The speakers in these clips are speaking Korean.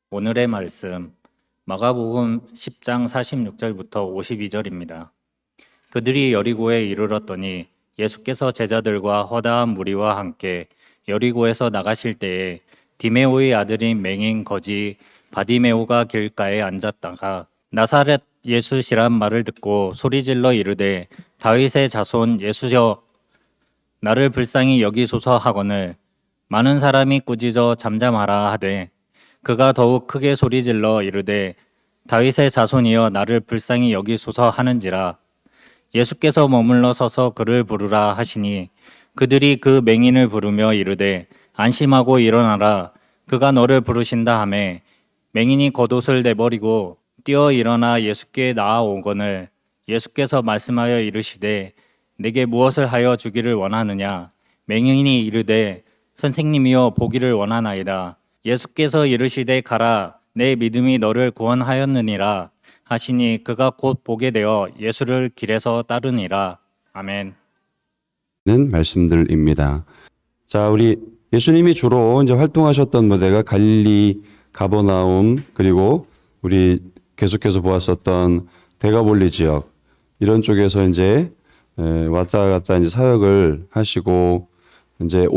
오늘의 말씀 마가복음 10장 46절부터 52절입니다. 그들이 여리고에 이르렀더니 예수께서 제자들과 허다한 무리와 함께 여리고에서 나가실 때에 디메오의 아들인 맹인 거지 바디메오가 길가에 앉았다가 나사렛 예수시란 말을 듣고 소리질러 이르되 다윗의 자손 예수여 나를 불쌍히 여기소서 하거늘 많은 사람이 꾸짖어 잠잠하라 하되 그가 더욱 크게 소리질러 이르되 다윗의 자손이여 나를 불쌍히 여기소서 하는지라. 예수께서 머물러 서서 그를 부르라 하시니 그들이 그 맹인을 부르며 이르되 안심하고 일어나라 그가 너를 부르신다 하매 맹인이 겉옷을 내버리고 뛰어 일어나 예수께 나아오거늘 예수께서 말씀하여 이르시되 내게 무엇을 하여 주기를 원하느냐. 맹인이 이르되 선생님이여 보기를 원하나이다. 예수께서 이르시되 가라 내 믿음이 너를 구원하였느니라 하시니 그가 곧 보게 되어 예수를 길에서 따르니라. 아멘. 는 말씀들입니다. 자, 우리 예수님이 주로 이제 활동하셨던 무대가 갈릴리, 가버나움, 그리고 우리 계속해서 보았었던 데가볼리 지역 이런 쪽에서 이제 왔다 갔다 이제 사역을 하시고 이제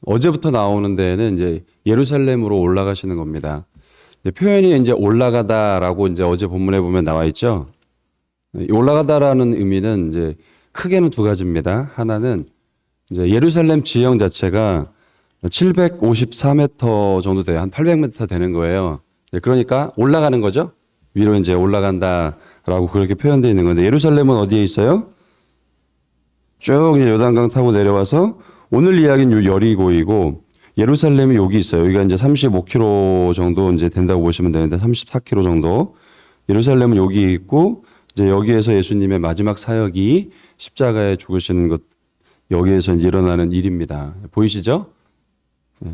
어제부터 나오는 데에는 이제 예루살렘으로 올라가시는 겁니다. 표현이 이제 올라가다라고 이제 어제 본문에 보면 나와 있죠. 올라가다라는 의미는 이제 크게는 두 가지입니다. 하나는 이제 예루살렘 지형 자체가 754m 정도 돼요. 한 800m 되는 거예요. 그러니까 올라가는 거죠. 위로 이제 올라간다라고 그렇게 표현되어 있는 건데 예루살렘은 어디에 있어요? 쭉 이제 요단강 타고 내려와서 오늘 이야기는 여리고이고 예루살렘이 여기 있어요. 여기가 이제 35km 정도 이제 된다고 보시면 되는데 34km 정도. 예루살렘은 여기 있고 이제 여기에서 예수님의 마지막 사역이 십자가에 죽으시는 것 여기에서 이제 일어나는 일입니다. 보이시죠? 네.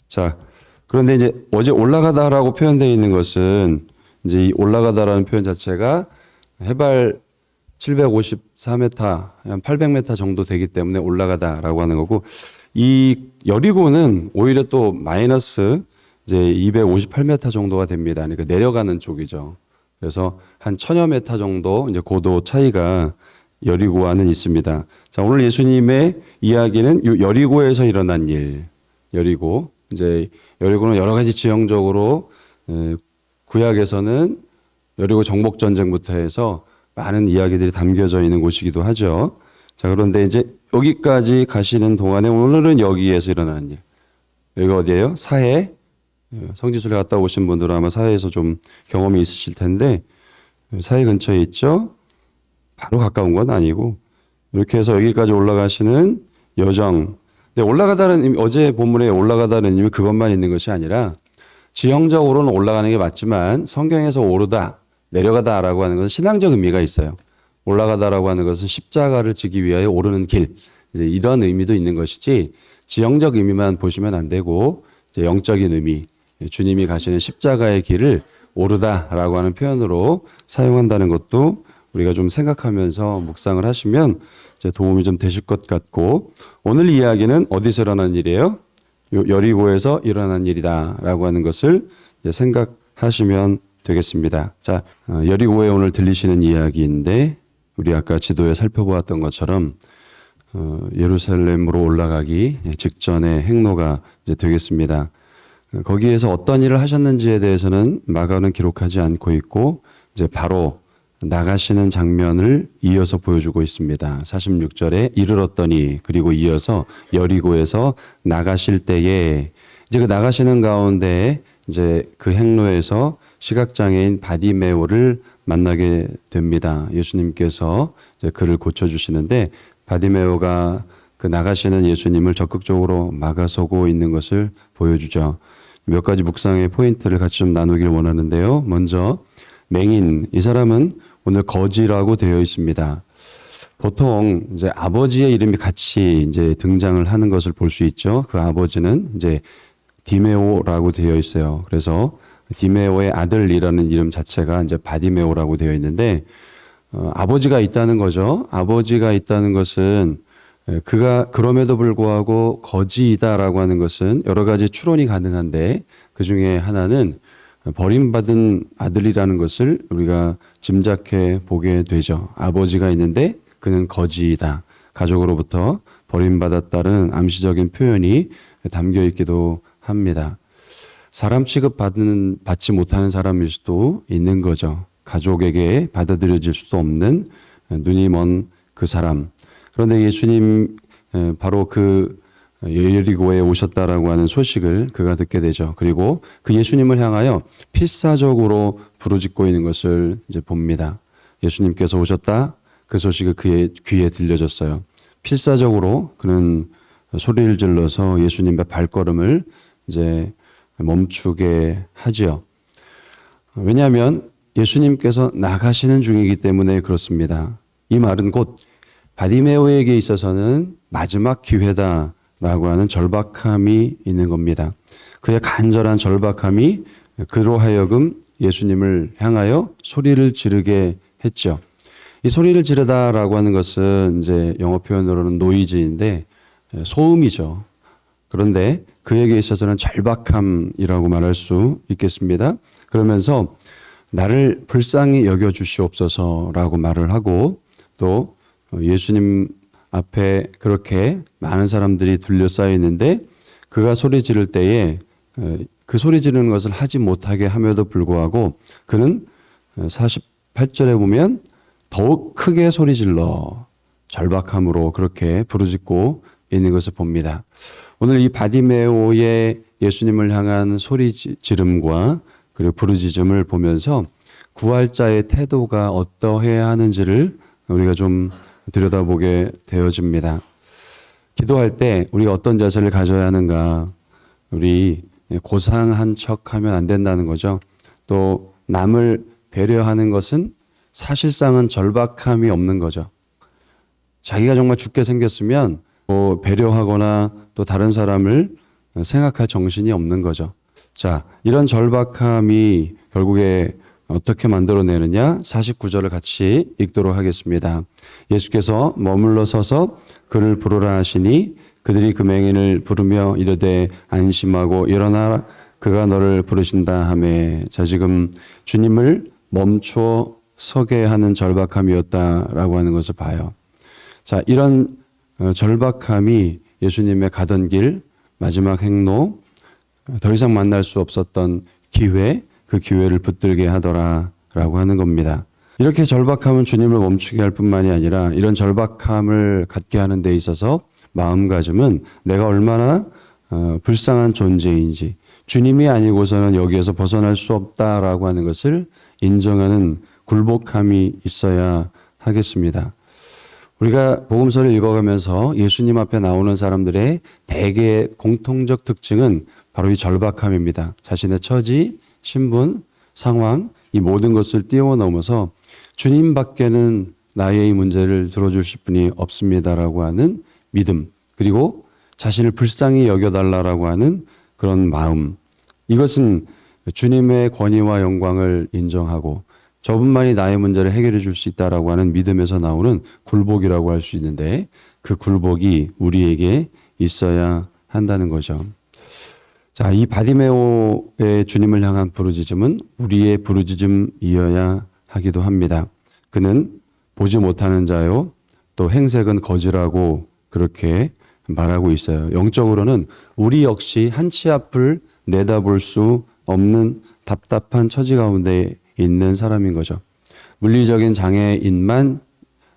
자, 그런데 이제 어제 올라가다라고 표현되어 있는 것은 이제 이 올라가다라는 표현 자체가 해발 754m, 한 800m 정도 되기 때문에 올라가다라고 하는 거고 이 여리고는 오히려 또 마이너스 이제 258m 정도가 됩니다. 그러니까 내려가는 쪽이죠. 그래서 한 1000여 m 정도 이제 고도 차이가 여리고와는 있습니다. 자, 오늘 예수님의 이야기는 여리고에서 일어난 일. 여리고. 이제 여리고는 여러 가지 지형적으로 구약에서는 여리고 정복 전쟁부터 해서 많은 이야기들이 담겨져 있는 곳이기도 하죠. 자, 그런데 이제 여기까지 가시는 동안에 오늘은 여기에서 일어나는 일. 여기가 어디예요? 사해. 성지순례 갔다 오신 분들은 아마 사해에서 좀 경험이 있으실 텐데 사해 근처에 있죠. 바로 가까운 건 아니고 이렇게 해서 여기까지 올라가시는 여정. 근데 올라가다는 의미, 어제 본문에 올라가다는 의미 그것만 있는 것이 아니라 지형적으로는 올라가는 게 맞지만 성경에서 오르다, 내려가다라고 하는 것은 신앙적 의미가 있어요. 올라가다라고 하는 것은 십자가를 지기 위하여 오르는 길. 이제 이런 의미도 있는 것이지 지형적 의미만 보시면 안 되고 이제 영적인 의미, 주님이 가시는 십자가의 길을 오르다라고 하는 표현으로 사용한다는 것도 우리가 좀 생각하면서 묵상을 하시면 이제 도움이 좀 되실 것 같고 오늘 이야기는 어디서 일어난 일이에요? 여리고에서 일어난 일이다라고 하는 것을 이제 생각하시면 되겠습니다. 자, 여리고에 오늘 들리시는 이야기인데 우리 아까 지도에 살펴보았던 것처럼 예루살렘으로 올라가기 직전의 행로가 이제 되겠습니다. 거기에서 어떤 일을 하셨는지에 대해서는 마가는 기록하지 않고 있고 이제 바로 나가시는 장면을 이어서 보여주고 있습니다. 46절에 이르렀더니 그리고 이어서 여리고에서 나가실 때에 이제 그 나가시는 가운데 이제 그 행로에서 시각장애인 바디메오를 만나게 됩니다. 예수님께서 이제 그를 고쳐주시는데 바디메오가 그 나가시는 예수님을 적극적으로 막아서고 있는 것을 보여주죠. 몇 가지 묵상의 포인트를 같이 좀 나누길 원하는데요. 먼저 맹인, 이 사람은 오늘 거지라고 되어 있습니다. 보통 이제 아버지의 이름이 같이 이제 등장을 하는 것을 볼 수 있죠. 그 아버지는 이제 디메오라고 되어 있어요. 그래서 디메오의 아들이라는 이름 자체가 이제 바디메오라고 되어 있는데 아버지가 있다는 거죠. 아버지가 있다는 것은 그가 그럼에도 불구하고 거지이다라고 하는 것은 여러 가지 추론이 가능한데 그 중에 하나는 버림받은 아들이라는 것을 우리가 짐작해 보게 되죠. 아버지가 있는데 그는 거지이다. 가족으로부터 버림받았다는 암시적인 표현이 담겨 있기도 합니다. 사람 받지 못하는 사람일 수도 있는 거죠. 가족에게 받아들여질 수도 없는 눈이 먼 그 사람. 그런데 예수님 바로 그 예리고에 오셨다라고 하는 소식을 그가 듣게 되죠. 그리고 그 예수님을 향하여 필사적으로 부르짖고 있는 것을 이제 봅니다. 예수님께서 오셨다. 그 소식이 그의 귀에 들려졌어요. 필사적으로 그는 소리를 질러서 예수님의 발걸음을 이제 멈추게 하지요. 왜냐하면 예수님께서 나가시는 중이기 때문에 그렇습니다. 이 말은 곧 바디메오에게 있어서는 마지막 기회다라고 하는 절박함이 있는 겁니다. 그의 간절한 절박함이 그로 하여금 예수님을 향하여 소리를 지르게 했죠. 이 소리를 지르다라고 하는 것은 이제 영어 표현으로는 노이즈인데 소음이죠. 그런데 그에게 있어서는 절박함이라고 말할 수 있겠습니다. 그러면서 나를 불쌍히 여겨 주시옵소서라고 말을 하고 또 예수님 앞에 그렇게 많은 사람들이 둘러싸여 있는데 그가 소리 지를 때에 그 소리 지르는 것을 하지 못하게 함에도 불구하고 그는 48절에 보면 더욱 크게 소리 질러 절박함으로 그렇게 부르짖고 있는 것을 봅니다. 오늘 이 바디메오의 예수님을 향한 소리 지름과 그리고 부르짖음을 보면서 구할자의 태도가 어떠해야 하는지를 우리가 좀 들여다보게 되어집니다. 기도할 때 우리가 어떤 자세를 가져야 하는가? 우리 고상한 척하면 안 된다는 거죠. 또 남을 배려하는 것은 사실상은 절박함이 없는 거죠. 자기가 정말 죽게 생겼으면 배려하거나 또 다른 사람을 생각할 정신이 없는 거죠. 자, 이런 절박함이 결국에 어떻게 만들어내느냐? 49절을 같이 읽도록 하겠습니다. 예수께서 머물러 서서 그를 부르라 하시니 그들이 그 맹인을 부르며 이르되 안심하고 일어나 그가 너를 부르신다 하매. 자, 지금 주님을 멈추어 서게 하는 절박함이었다라고 하는 것을 봐요. 자, 이런 절박함이 예수님의 가던 길, 마지막 행로, 더 이상 만날 수 없었던 기회, 그 기회를 붙들게 하더라라고 하는 겁니다. 이렇게 절박함은 주님을 멈추게 할 뿐만이 아니라 이런 절박함을 갖게 하는 데 있어서 마음가짐은 내가 얼마나 불쌍한 존재인지 주님이 아니고서는 여기에서 벗어날 수 없다라고 하는 것을 인정하는 굴복함이 있어야 하겠습니다. 우리가 복음서를 읽어가면서 예수님 앞에 나오는 사람들의 대개의 공통적 특징은 바로 이 절박함입니다. 자신의 처지, 신분, 상황, 이 모든 것을 뛰어넘어서 주님 밖에는 나의 이 문제를 들어주실 분이 없습니다라고 하는 믿음, 그리고 자신을 불쌍히 여겨달라고 하는 그런 마음. 이것은 주님의 권위와 영광을 인정하고 저분만이 나의 문제를 해결해 줄 수 있다라고 하는 믿음에서 나오는 굴복이라고 할 수 있는데 그 굴복이 우리에게 있어야 한다는 거죠. 자, 이 바디메오의 주님을 향한 부르짖음은 우리의 부르짖음이어야 하기도 합니다. 그는 보지 못하는 자요, 또 행색은 거지라고 그렇게 말하고 있어요. 영적으로는 우리 역시 한치 앞을 내다볼 수 없는 답답한 처지 가운데 있는 사람인 거죠. 물리적인 장애인만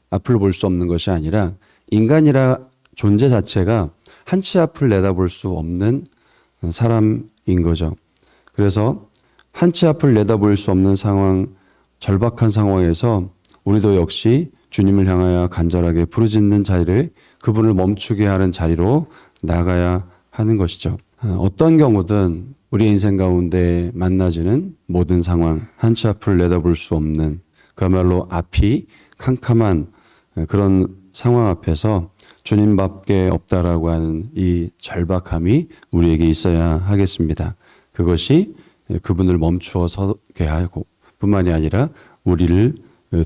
앞을 볼 수 없는 것이 아니라 인간이라 존재 자체가 한치 앞을 내다볼 수 없는 사람인 거죠. 그래서 한치 앞을 내다볼 수 없는 상황, 절박한 상황에서 우리도 역시 주님을 향하여 간절하게 부르짖는 자리를 그분을 멈추게 하는 자리로 나가야 하는 것이죠. 어떤 경우든 우리 인생 가운데 만나지는 모든 상황, 한치 앞을 내다볼 수 없는 그야말로 앞이 캄캄한 그런 상황 앞에서 주님밖에 없다라고 하는 이 절박함이 우리에게 있어야 하겠습니다. 그것이 그분을 멈추어 서게 하고 뿐만이 아니라 우리를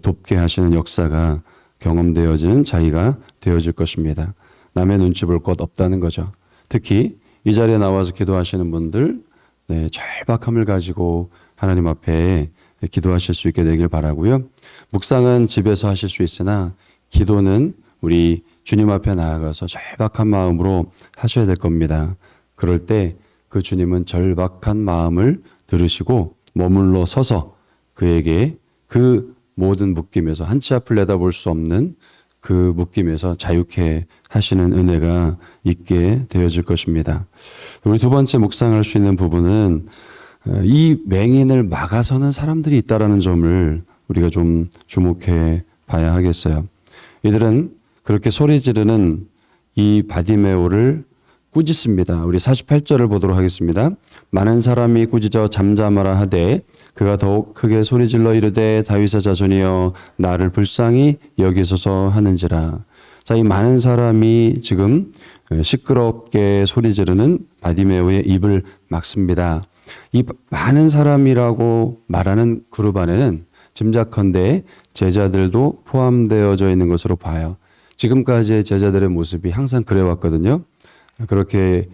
돕게 하시는 역사가 경험되어지는 자리가 되어질 것입니다. 남의 눈치 볼 것 없다는 거죠. 특히 이 자리에 나와서 기도하시는 분들, 절박함을 가지고 하나님 앞에 기도하실 수 있게 되길 바라고요. 묵상은 집에서 하실 수 있으나 기도는 우리 주님 앞에 나아가서 절박한 마음으로 하셔야 될 겁니다. 그럴 때 그 주님은 절박한 마음을 들으시고 머물러 서서 그에게 그 모든 묶임에서 한치 앞을 내다볼 수 없는 그 묶임에서 자유케 하시는 은혜가 있게 되어질 것입니다. 우리 두 번째 묵상할 수 있는 부분은 이 맹인을 막아서는 사람들이 있다라는 점을 우리가 좀 주목해 봐야 하겠어요. 이들은 그렇게 소리 지르는 이 바디메오를 꾸짖습니다. 우리 48절을 보도록 하겠습니다. 많은 사람이 꾸짖어 잠잠하라 하되 그가 더욱 크게 소리질러 이르되 다윗의 자손이여 나를 불쌍히 여기소서 하는지라. 자, 이 많은 사람이 지금 시끄럽게 소리 지르는 바디메오의 입을 막습니다. 이 많은 사람이라고 말하는 그룹 안에는 짐작컨대 제자들도 포함되어져 있는 것으로 봐요. 지금까지의 제자들의 모습이 항상 그래왔거든요. 그렇게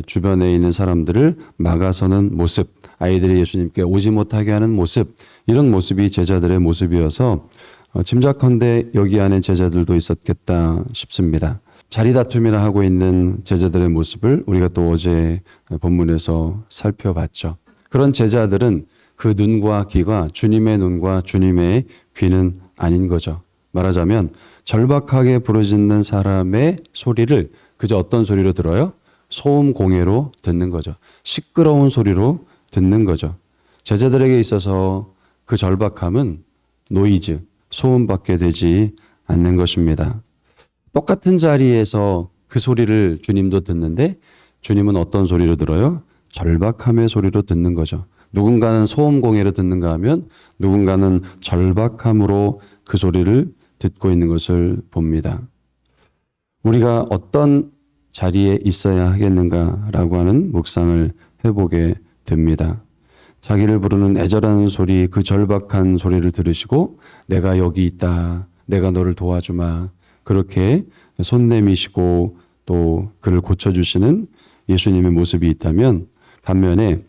주변에 있는 사람들을 막아서는 모습, 아이들이 예수님께 오지 못하게 하는 모습, 이런 모습이 제자들의 모습이어서 짐작컨대 여기 안에 제자들도 있었겠다 싶습니다. 자리다툼이나 하고 있는 제자들의 모습을 우리가 또 어제 본문에서 살펴봤죠. 그런 제자들은 그 눈과 귀가 주님의 눈과 주님의 귀는 아닌 거죠. 말하자면 절박하게 부르짖는 사람의 소리를 그저 어떤 소리로 들어요? 소음 공해로 듣는 거죠. 시끄러운 소리로 듣는 거죠. 제자들에게 있어서 그 절박함은 노이즈, 소음밖에 되지 않는 것입니다. 똑같은 자리에서 그 소리를 주님도 듣는데 주님은 어떤 소리로 들어요? 절박함의 소리로 듣는 거죠. 누군가는 소음 공해로 듣는가 하면 누군가는 절박함으로 그 소리를 듣고 있는 것을 봅니다. 우리가 어떤 자리에 있어야 하겠는가라고 하는 묵상을 해보게 됩니다. 자기를 부르는 애절한 소리, 그 절박한 소리를 들으시고 내가 여기 있다, 내가 너를 도와주마, 그렇게 손 내미시고 또 그를 고쳐주시는 예수님의 모습이 있다면, 반면에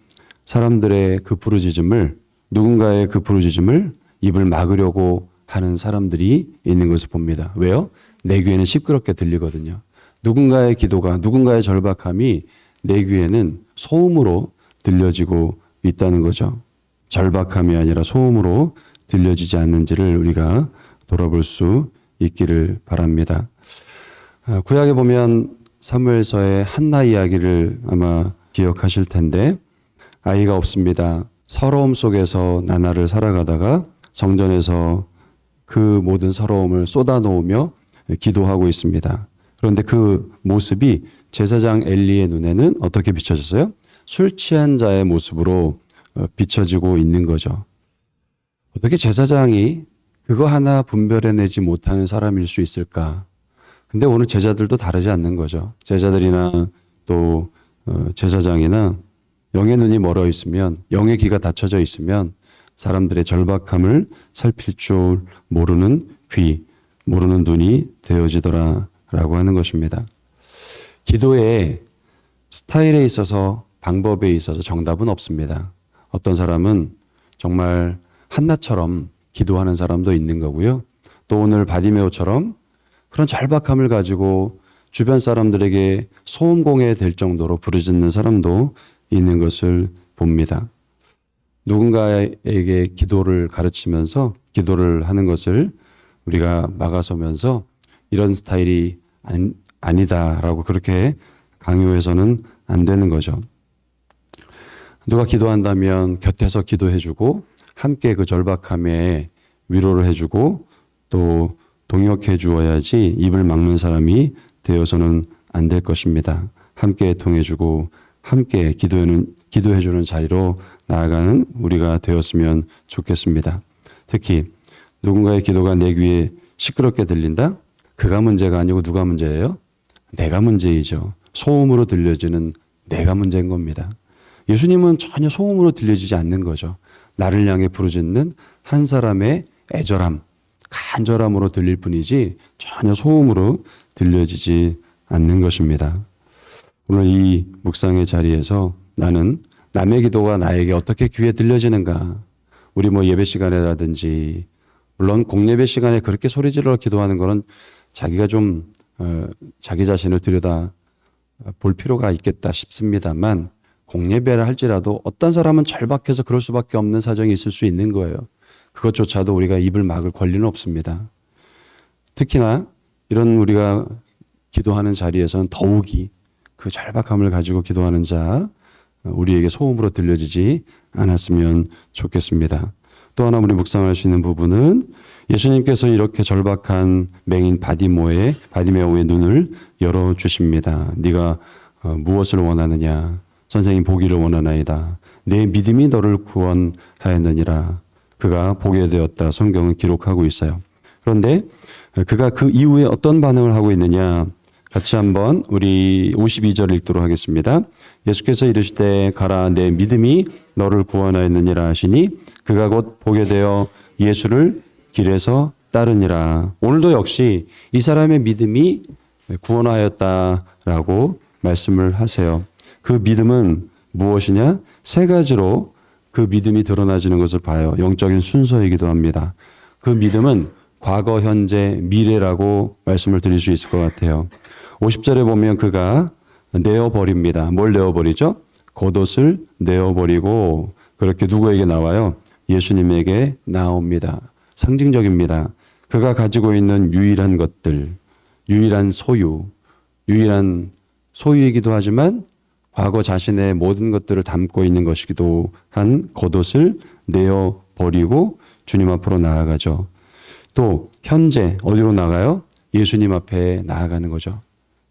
사람들의 그 부르짖음을, 누군가의 그 부르짖음을 입을 막으려고 하는 사람들이 있는 것을 봅니다. 왜요? 내 귀에는 시끄럽게 들리거든요. 누군가의 기도가, 누군가의 절박함이 내 귀에는 소음으로 들려지고 있다는 거죠. 절박함이 아니라 소음으로 들려지지 않는지를 우리가 돌아볼 수 있기를 바랍니다. 구약에 보면 사무엘서의 한나 이야기를 아마 기억하실 텐데, 아이가 없습니다. 서러움 속에서 나날을 살아가다가 성전에서 그 모든 서러움을 쏟아놓으며 기도하고 있습니다. 그런데 그 모습이 제사장 엘리의 눈에는 어떻게 비춰졌어요? 술 취한 자의 모습으로 비춰지고 있는 거죠. 어떻게 제사장이 그거 하나 분별해내지 못하는 사람일 수 있을까? 근데 오늘 제자들도 다르지 않는 거죠. 제자들이나 또 제사장이나 영의 눈이 멀어 있으면, 영의 귀가 닫혀져 있으면 사람들의 절박함을 살필 줄 모르는 귀, 모르는 눈이 되어지더라라고 하는 것입니다. 기도의 스타일에 있어서, 방법에 있어서 정답은 없습니다. 어떤 사람은 정말 한나처럼 기도하는 사람도 있는 거고요. 또 오늘 바디메오처럼 그런 절박함을 가지고 주변 사람들에게 소음공해 될 정도로 부르짖는 사람도 있는 것을 봅니다. 누군가에게 기도를 가르치면서 기도를 하는 것을 우리가 막아서면서 이런 스타일이 아니다라고 그렇게 강요해서는 안 되는 거죠. 누가 기도한다면 곁에서 기도해주고 함께 그 절박함에 위로를 해주고 또 동역해 주어야지 입을 막는 사람이 되어서는 안 될 것입니다. 함께 통해주고 함께 기도해주는 자리로 나아가는 우리가 되었으면 좋겠습니다. 특히 누군가의 기도가 내 귀에 시끄럽게 들린다? 그가 문제가 아니고 누가 문제예요? 내가 문제이죠. 소음으로 들려지는 내가 문제인 겁니다. 예수님은 전혀 소음으로 들려지지 않는 거죠. 나를 향해 부르짖는 한 사람의 애절함, 간절함으로 들릴 뿐이지 전혀 소음으로 들려지지 않는 것입니다. 오늘 이 묵상의 자리에서 나는 남의 기도가 나에게 어떻게 귀에 들려지는가? 우리 예배 시간에라든지 물론 공예배 시간에 그렇게 소리 질러 기도하는 거는 자기가 좀 자기 자신을 들여다 볼 필요가 있겠다 싶습니다만 공예배를 할지라도 어떤 사람은 절박해서 그럴 수밖에 없는 사정이 있을 수 있는 거예요. 그것조차도 우리가 입을 막을 권리는 없습니다. 특히나 이런 우리가 기도하는 자리에서는 더욱이 그 절박함을 가지고 기도하는 자 우리에게 소음으로 들려지지 않았으면 좋겠습니다. 또 하나 우리 묵상할 수 있는 부분은 예수님께서 이렇게 절박한 맹인 바디메오의 눈을 열어주십니다. 네가 무엇을 원하느냐? 선생님 보기를 원하나이다. 내 믿음이 너를 구원하였느니라. 그가 보게 되었다. 성경은 기록하고 있어요. 그런데 그가 그 이후에 어떤 반응을 하고 있느냐? 같이 한번 우리 52절 읽도록 하겠습니다. 예수께서 이르시되 가라 내 믿음이 너를 구원하였느니라 하시니 그가 곧 보게 되어 예수를 길에서 따르니라. 오늘도 역시 이 사람의 믿음이 구원하였다라고 말씀을 하세요. 그 믿음은 무엇이냐? 세 가지로 그 믿음이 드러나지는 것을 봐요. 영적인 순서이기도 합니다. 그 믿음은 과거, 현재, 미래라고 말씀을 드릴 수 있을 것 같아요. 50절에 보면 그가 내어버립니다. 뭘 내어버리죠? 겉옷을 내어버리고 그렇게 누구에게 나와요? 예수님에게 나옵니다. 상징적입니다. 그가 가지고 있는 유일한 것들, 유일한 소유이기도 하지만 과거 자신의 모든 것들을 담고 있는 것이기도 한 겉옷을 내어버리고 주님 앞으로 나아가죠. 또 현재 어디로 나가요? 예수님 앞에 나아가는 거죠.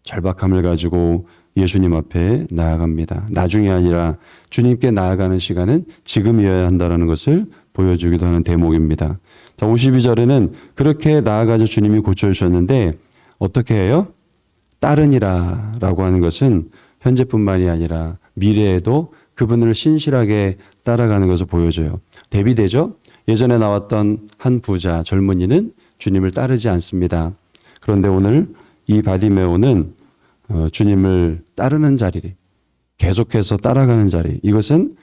절박함을 가지고 예수님 앞에 나아갑니다. 나중이 아니라 주님께 나아가는 시간은 지금이어야 한다는 것을 보여주기도 하는 대목입니다. 자, 52절에는 그렇게 나아가서 주님이 고쳐주셨는데 어떻게 해요? 따르니라 라고 하는 것은 현재뿐만이 아니라 미래에도 그분을 신실하게 따라가는 것을 보여줘요. 대비되죠? 예전에 나왔던 한 부자 젊은이는 주님을 따르지 않습니다. 그런데 오늘 이 바디메오는 주님을 따르는 자리, 계속해서 따라가는 자리. 이것은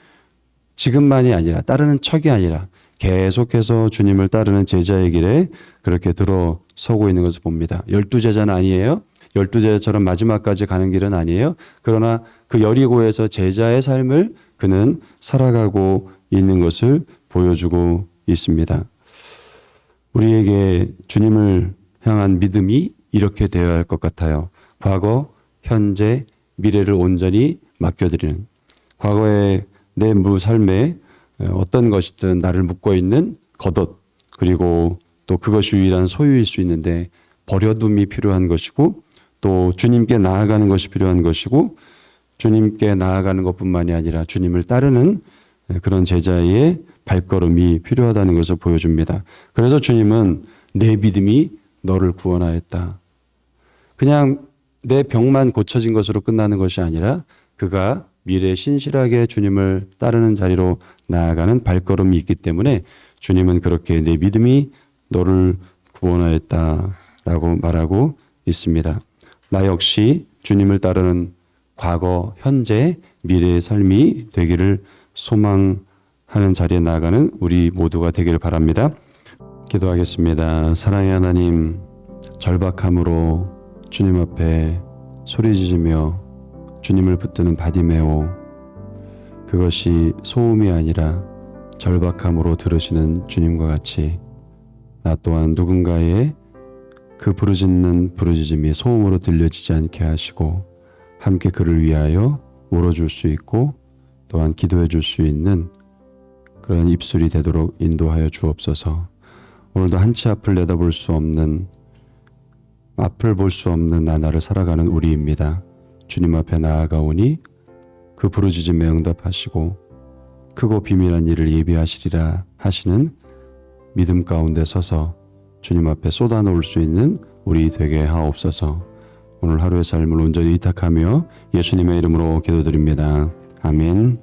지금만이 아니라 따르는 척이 아니라 계속해서 주님을 따르는 제자의 길에 그렇게 들어서고 있는 것을 봅니다. 12제자는 아니에요. 12제자처럼 마지막까지 가는 길은 아니에요. 그러나 그 여리고에서 제자의 삶을 그는 살아가고 있는 것을 보여주고 있습니다. 우리에게 주님을 향한 믿음이 이렇게 되어야 할 것 같아요. 과거, 현재, 미래를 온전히 맡겨드리는, 과거의 내 삶에 어떤 것이든 나를 묶고 있는 겉옷, 그리고 또 그것이 유일한 소유일 수 있는데 버려둠이 필요한 것이고 또 주님께 나아가는 것이 필요한 것이고 주님께 나아가는 것뿐만이 아니라 주님을 따르는 그런 제자의 발걸음이 필요하다는 것을 보여줍니다. 그래서 주님은 내 믿음이 너를 구원하였다. 그냥 내 병만 고쳐진 것으로 끝나는 것이 아니라 그가 미래에 신실하게 주님을 따르는 자리로 나아가는 발걸음이 있기 때문에 주님은 그렇게 내 믿음이 너를 구원하였다라고 말하고 있습니다. 나 역시 주님을 따르는 과거, 현재, 미래의 삶이 되기를 소망하는 자리에 나아가는 우리 모두가 되기를 바랍니다. 기도하겠습니다. 사랑의 하나님, 절박함으로 주님 앞에 소리지르며 주님을 붙드는 바디메오, 그것이 소음이 아니라 절박함으로 들으시는 주님과 같이 나 또한 누군가의 그 부르짖는 부르짖음이 소음으로 들려지지 않게 하시고 함께 그를 위하여 울어줄 수 있고 또한 기도해 줄 수 있는 그런 입술이 되도록 인도하여 주옵소서. 오늘도 한치 앞을 내다볼 수 없는, 앞을 볼 수 없는 나날을 살아가는 우리입니다. 주님 앞에 나아가오니 그 부르짖음에 응답하시고 크고 비밀한 일을 예비하시리라 하시는 믿음 가운데 서서 주님 앞에 쏟아놓을 수 있는 우리 되게 하옵소서. 오늘 하루의 삶을 온전히 의탁하며 예수님의 이름으로 기도드립니다. 아멘.